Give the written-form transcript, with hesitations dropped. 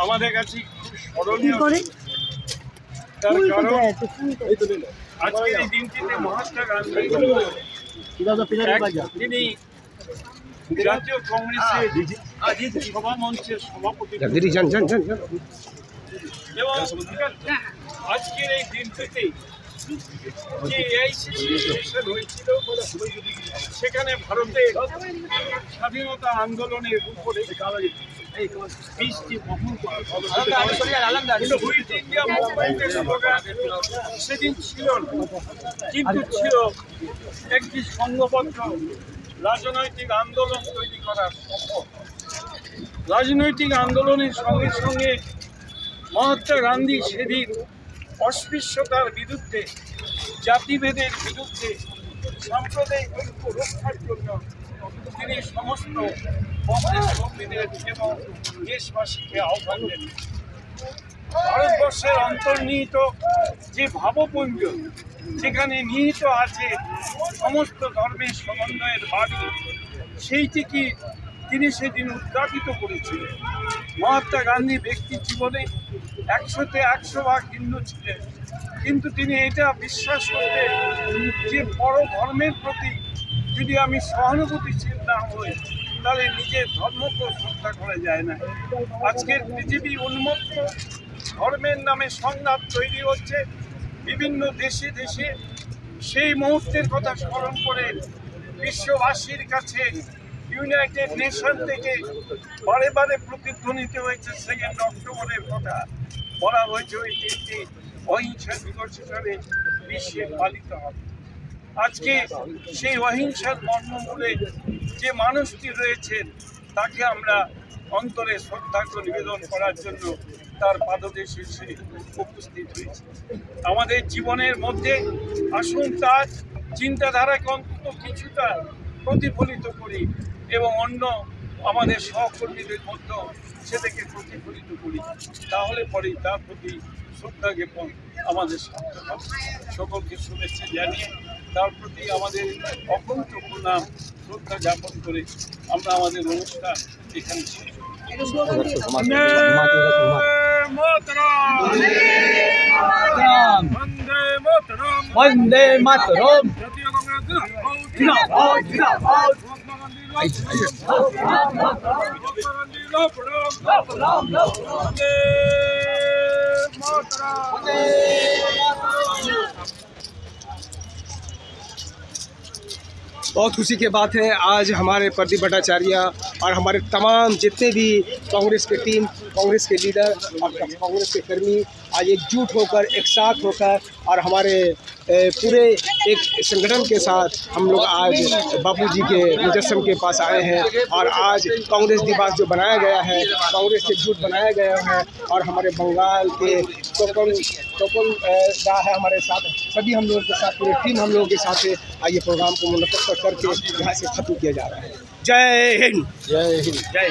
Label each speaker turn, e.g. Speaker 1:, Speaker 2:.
Speaker 1: আমাদের কাছে খুব স্মরণীয়। তার কারণ আজকের এই দিনটিতে মহাত্মা গান্ধী তিনি জাতীয় কংগ্রেসের সভা মঞ্চের সভাপতি এবং আজকের এই দিনটিতে যে এআইসিসি সেশন হয়েছিল সেখানে ভারতের স্বাধীনতা আন্দোলনের উপরে 20টি কুইট ইন্ডিয়া মুভমেন্টের স্লোগান সেদিন ছিল কিন্তু ছিল একটি সংঘবদ্ধ রাজনৈতিক আন্দোলন তৈরি করার রাজনৈতিক আন্দোলনের সঙ্গে সঙ্গে মহাত্মা গান্ধী সেদিন অস্পৃশ্যতার বিরুদ্ধে, জাতিভেদের বিরুদ্ধে, সাম্প্রদায়িক ঐক্য রক্ষার জন্য তিনি সমস্ত কর্মীদের এবং দেশবাসীকে আহ্বান দেন। ভারতবর্ষের অন্তর্নিহিত যে ভাবপুঞ্জ, যেখানে নিহিত আছে সমস্ত ধর্মের সমন্বয়ের বাণী, সেইটিকে তিনি সেদিন উদ্ঘাটিত করেছিলেন। মহাত্মা গান্ধী ব্যক্তি জীবনে 100তে 100 ভাগ হিন্দু ছিলেন, কিন্তু তিনি এটা বিশ্বাস করতেন যে বড় ধর্মের প্রতি যদি আমি সহানুভূতিশীল না হই তাহলে নিজের ধর্মকে শ্রদ্ধা করা যায় না। আজকের পৃথিবী উন্মুক্ত, ধর্মের নামে সংঘাত তৈরি হচ্ছে বিভিন্ন দেশে দেশে। সেই মুহূর্তের কথা স্মরণ করে বিশ্ববাসীর কাছে ইউনাইটেড নেশন থেকে বারে বারে প্রতিধ্বনিত হয়েছে 2 অক্টোবরের কথা। বলা হয়েছে ওই দিনটি অহিংসা দিবস হিসাবে বিশ্বে পালিত হবে। আজকে সেই অহিংসার মর্মমূলে যে মানুষটি রয়েছেন তাকে আমরা অন্তরে শ্রদ্ধার্ঘ্য নিবেদন করার জন্য তার পাদদেশে এসে উপস্থিত হয়েছে। আমাদের জীবনের মধ্যে আসুন তার চিন্তাধারাকে অন্তত কিছুটা প্রতিফলিত করি এবং অন্য আমাদের সহকর্মীদের মধ্যেও সেটাকে প্রতিফলিত করি, তাহলে পরেই তার প্রতি শ্রদ্ধা জ্ঞাপন আমাদের সার্থক হবে। সকলকে শুভেচ্ছা জানিয়ে তার প্রতি আমাদের অকুণ্ঠ প্রণাম শ্রদ্ধা জ্ঞাপন করে আমরা আমাদের অনুষ্ঠান এখানে শেষ করি।
Speaker 2: वंदे मातरम।
Speaker 1: জাতীয় কংগ্রেস
Speaker 2: जिंदाबाद जिंदाबाद। बहुत खुशी की बात है, आज हमारे प्रदीप भट्टाचार्य और हमारे तमाम जितने भी कांग्रेस के टीम, कांग्रेस के लीडर और कांग्रेस के कर्मी आज एकजुट होकर, एक साथ होकर और हमारे पूरे एक संगठन के साथ हम लोग आज बापूजी के मुजस्सम के पास आए हैं। और आज कांग्रेस दिवस जो बनाया गया है, कांग्रेस से एकजुट बनाया गया है और हमारे बंगाल के टोकन दा है हमारे साथ, सभी हम लोगों के साथ, पूरी टीम हम लोगों के साथ है। आइए प्रोग्राम को मुनक्किद करके यहाँ से खत्म किया जा रहा है। जय हिंद, जय हिंद, जय हिंद।